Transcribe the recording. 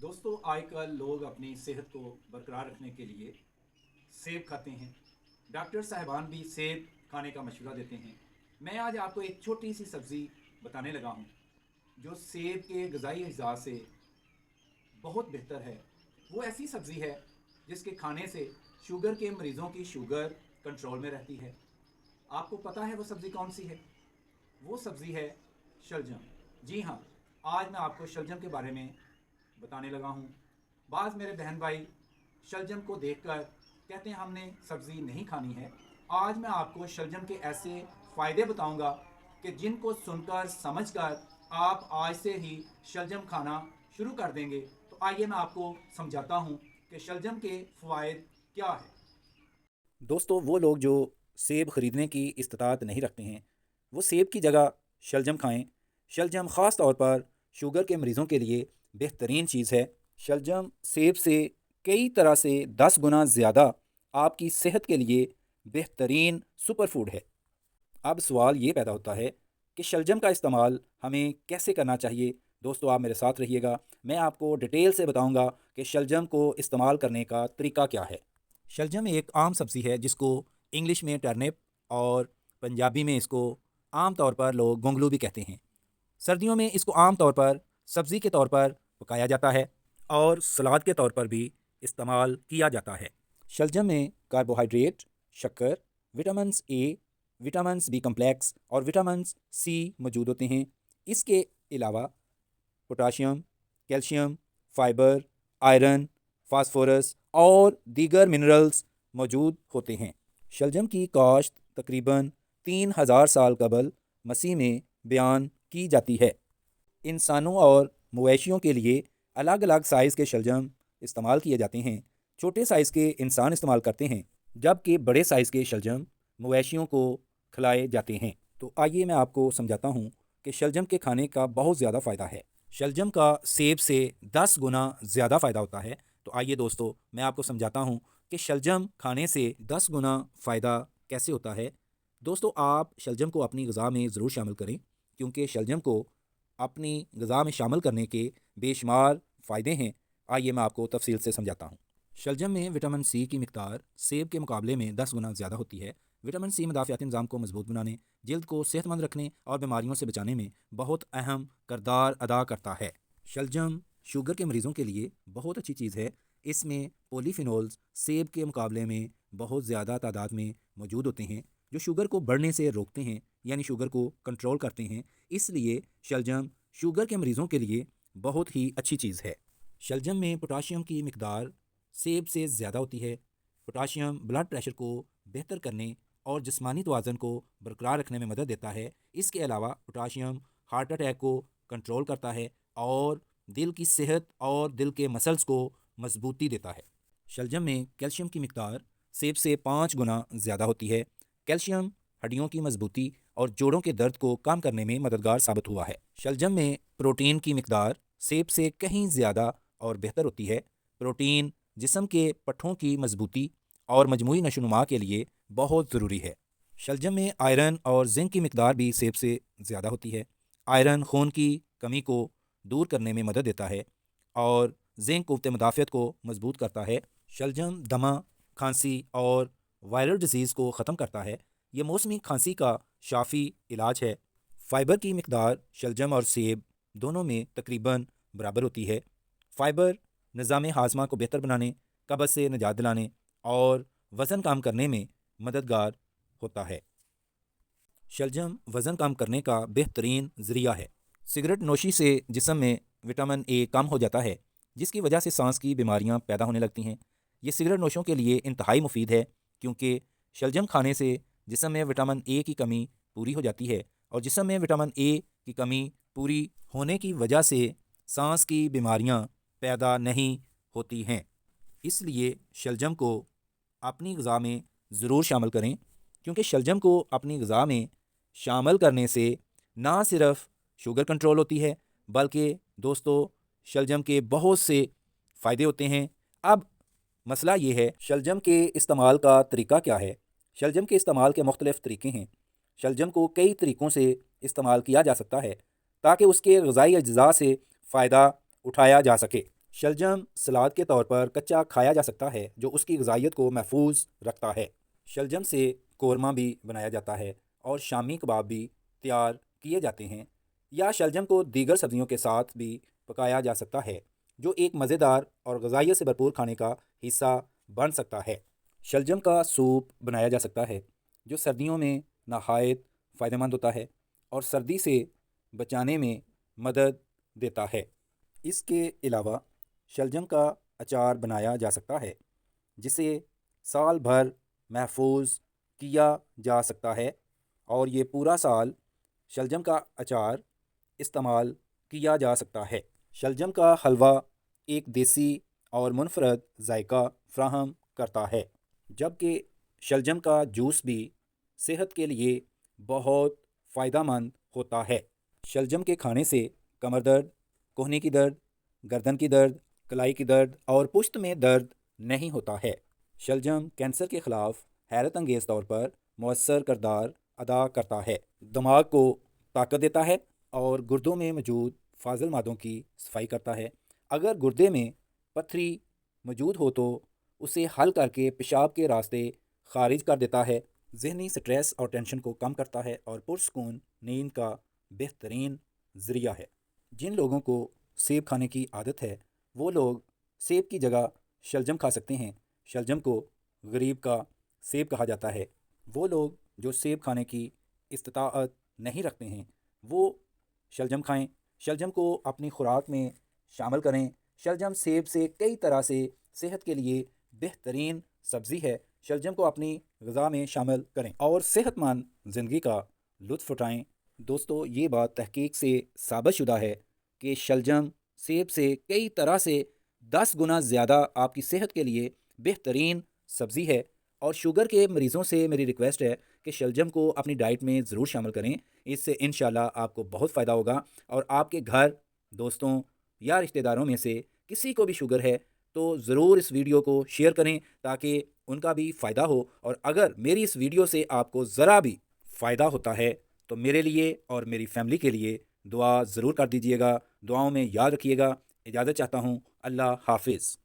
दोस्तों आजकल लोग अपनी सेहत को बरकरार रखने के लिए सेब खाते हैं। डॉक्टर साहिबान भी सेब खाने का मशवरा देते हैं। मैं आज आपको एक छोटी सी सब्ज़ी बताने लगा हूँ जो सेब के ग़िज़ाई अज़ा से बहुत बेहतर है। वो ऐसी सब्ज़ी है जिसके खाने से शुगर के मरीज़ों की शुगर कंट्रोल में रहती है। आपको पता है वो सब्ज़ी कौन सी है? वो सब्ज़ी है शलजम। जी हाँ, आज मैं आपको शलजम के बारे में बताने लगा हूँ। बाज़ मेरे बहन भाई शलजम को देखकर कहते हैं हमने सब्ज़ी नहीं खानी है। आज मैं आपको शलजम के ऐसे फ़ायदे बताऊंगा कि जिनको सुनकर समझकर आप आज से ही शलजम खाना शुरू कर देंगे। तो आइए मैं आपको समझाता हूँ कि शलजम के फ़वाइद क्या है। दोस्तों वो लोग जो सेब ख़रीदने की इस्तात नहीं रखते हैं वो सेब की जगह शलजम खाएं। शलजम ख़ास तौर पर शुगर के मरीज़ों के लिए बेहतरीन चीज़ है। शलजम सेब से कई तरह से 10 गुना ज़्यादा आपकी सेहत के लिए बेहतरीन सुपर फूड है। अब सवाल ये पैदा होता है कि शलजम का इस्तेमाल हमें कैसे करना चाहिए। दोस्तों आप मेरे साथ रहिएगा, मैं आपको डिटेल से बताऊंगा कि शलजम को इस्तेमाल करने का तरीका क्या है। शलजम एक आम सब्ज़ी है जिसको इंग्लिश में टर्निप और पंजाबी में इसको आम तौर पर लोग गोंगलू भी कहते हैं। सर्दियों में इसको आम तौर पर सब्ज़ी के तौर पर पकाया जाता है और सलाद के तौर पर भी इस्तेमाल किया जाता है। शलजम में कार्बोहाइड्रेट, शक्कर, vitamin A, vitamin B complex और विटामिन सी मौजूद होते हैं। इसके अलावा potassium, calcium, fibre, iron, phosphorus और दीगर मिनरल्स मौजूद होते हैं। शलजम की काश्त तकरीबन 3000 साल कबल मसीह में बयान की जाती है। इंसानों और मवेशियों के लिए अलग अलग साइज़ के शलजम इस्तेमाल किए जाते हैं। छोटे साइज़ के इंसान इस्तेमाल करते हैं जबकि बड़े साइज़ के शलजम मवेशियों को खिलाए जाते हैं। तो आइए मैं आपको समझाता हूँ कि शलजम के खाने का बहुत ज़्यादा फ़ायदा है। शलजम का सेब से 10 गुना ज़्यादा फ़ायदा होता है। तो आइए दोस्तों मैं आपको समझाता हूँ कि शलजम खाने से 10 गुना फ़ायदा कैसे होता है। दोस्तों आप शलजम को अपनी ग़िज़ा में ज़रूर शामिल करें क्योंकि शलजम को अपनी ग़िज़ा में शामिल करने के बेशुमार फ़ायदे हैं। आइए मैं आपको तफसील से समझाता हूँ। शलजम में विटामिन सी की मिकदार सेब के मुकाबले में 10 गुना ज़्यादा होती है। विटामिन सी मदाफ़ियाती निज़ाम को मजबूत बनाने, जल्द को सेहतमंद रखने और बीमारियों से बचाने में बहुत अहम किरदार अदा करता है। शलजम शुगर के मरीज़ों के लिए बहुत अच्छी चीज़ है। इसमें पॉलीफिनोल्स सेब के मुकाबले में बहुत ज़्यादा तादाद में मौजूद होते हैं जो शुगर को बढ़ने से रोकते हैं, यानी शुगर को कंट्रोल करते हैं। इसलिए शलजम शुगर के मरीज़ों के लिए बहुत ही अच्छी चीज़ है। शलजम में पोटाशियम की मिकदार सेब से ज़्यादा होती है। पोटाशियम ब्लड प्रेशर को बेहतर करने और जिस्मानी तवाज़न को बरकरार रखने में मदद देता है। इसके अलावा पोटाशियम हार्ट अटैक को कंट्रोल करता है और दिल की सेहत और दिल के मसल्स को मजबूती देता है। शलजम में कैल्शियम की मिकदार सेब से 5 गुना ज़्यादा होती है। कैल्शियम हड्डियों की मजबूती और जोड़ों के दर्द को कम करने में मददगार साबित हुआ है। शलजम में प्रोटीन की मिकदार सेब से कहीं ज़्यादा और बेहतर होती है। प्रोटीन जिस्म के पट्ठों की मजबूती और मजमूई नशोनुमा के लिए बहुत ज़रूरी है। शलजम में आयरन और जिंक की मिकदार भी सेब से ज़्यादा होती है। आयरन खून की कमी को दूर करने में मदद देता है और जिंक क़ुव्वत मुदाफ़ियत को मजबूत करता है। शलजम दमा, खांसी और वायरल डिजीज़ को ख़त्म करता है। ये मौसमी खांसी का शाफ़ी इलाज है। फ़ाइबर की मिकदार शलजम और सेब दोनों में तकरीबन बराबर होती है। फ़ाइबर निज़ाम हाज़मा को बेहतर बनाने, कब्ज़ से निजात दिलाने और वज़न कम करने में मददगार होता है। शलजम वज़न कम करने का बेहतरीन ज़रिया है। सिगरेट नोशी से जिस्म में विटामिन ए कम हो जाता है जिसकी वजह से सांस की बीमारियां पैदा होने लगती हैं। ये सिगरेट नोशों के लिए इंतहाई मुफीद है क्योंकि शलजम खाने से जिस्म में विटामिन ए की कमी पूरी हो जाती है और जिस्म में विटामिन ए की कमी पूरी होने की वजह से सांस की बीमारियां पैदा नहीं होती हैं। इसलिए शलजम को अपनी ग़िज़ा में ज़रूर शामिल करें क्योंकि शलजम को अपनी ग़िज़ा में शामिल करने से ना सिर्फ शुगर कंट्रोल होती है बल्कि दोस्तों शलजम के बहुत से फ़ायदे होते हैं। अब मसला ये है शलजम के इस्तेमाल का तरीका क्या है। शलजम के इस्तेमाल के मुख्तलिफ़ तरीके हैं। शलजम को कई तरीक़ों से इस्तेमाल किया जा सकता है ताकि उसके ग़िज़ाई अज्ज़ा से फ़ायदा उठाया जा सके। شلجم سلاد کے طور پر کچا کھایا جا سکتا ہے جو اس کی غذائیت کو محفوظ رکھتا ہے۔ شلجم سے قورمہ بھی بنایا جاتا ہے اور شامی کباب بھی تیار کیے جاتے ہیں، یا شلجم کو دیگر سبزیوں کے ساتھ بھی پکایا جا سکتا ہے جو ایک مزیدار اور غذائیت سے بھرپور کھانے کا حصہ بن سکتا ہے۔ شلجم کا سوپ بنایا جا سکتا ہے جو سردیوں میں نہایت فائدہ مند ہوتا ہے اور سردی سے بچانے میں مدد دیتا ہے۔ اس کے علاوہ شلجم کا اچار بنایا جا سکتا ہے جسے سال بھر محفوظ کیا جا سکتا ہے، اور یہ پورا سال شلجم کا اچار استعمال کیا جا سکتا ہے۔ شلجم کا حلوہ ایک دیسی اور منفرد ذائقہ فراہم کرتا ہے، جبکہ شلجم کا جوس بھی صحت کے لیے بہت فائدہ مند ہوتا ہے۔ شلجم کے کھانے سے کمر درد، کہنی کی درد، گردن کی درد، کلائی کی درد اور پشت میں درد نہیں ہوتا ہے۔ شلجم کینسر کے خلاف حیرت انگیز طور پر مؤثر کردار ادا کرتا ہے، دماغ کو طاقت دیتا ہے اور گردوں میں موجود فاضل مادوں کی صفائی کرتا ہے۔ اگر گردے میں پتھری موجود ہو تو اسے حل کر کے پیشاب کے راستے خارج کر دیتا ہے۔ ذہنی سٹریس اور ٹینشن کو کم کرتا ہے اور پرسکون نیند کا بہترین ذریعہ ہے۔ جن لوگوں کو سیب کھانے کی عادت ہے وہ لوگ سیب کی جگہ شلجم کھا سکتے ہیں۔ شلجم کو غریب کا سیب کہا جاتا ہے۔ وہ لوگ جو سیب کھانے کی استطاعت نہیں رکھتے ہیں وہ شلجم کھائیں، شلجم کو اپنی خوراک میں شامل کریں۔ شلجم سیب سے کئی طرح سے صحت کے لیے بہترین سبزی ہے۔ شلجم کو اپنی غذا میں شامل کریں اور صحت مند زندگی کا لطف اٹھائیں۔ دوستو، یہ بات تحقیق سے ثابت شدہ ہے کہ شلجم سیب سے کئی طرح سے 10 گنا زیادہ آپ کی صحت کے لیے بہترین سبزی ہے، اور شوگر کے مریضوں سے میری ریکویسٹ ہے کہ شلجم کو اپنی ڈائٹ میں ضرور شامل کریں۔ اس سے انشاءاللہ آپ کو بہت فائدہ ہوگا، اور آپ کے گھر، دوستوں یا رشتہ داروں میں سے کسی کو بھی شوگر ہے تو ضرور اس ویڈیو کو شیئر کریں تاکہ ان کا بھی فائدہ ہو۔ اور اگر میری اس ویڈیو سے آپ کو ذرا بھی فائدہ ہوتا ہے تو میرے لیے اور میری فیملی کے لیے دعا ضرور کر دیجیے گا۔ دعاؤں میں یاد رکھیے گا۔ اجازت چاہتا ہوں۔ اللہ حافظ۔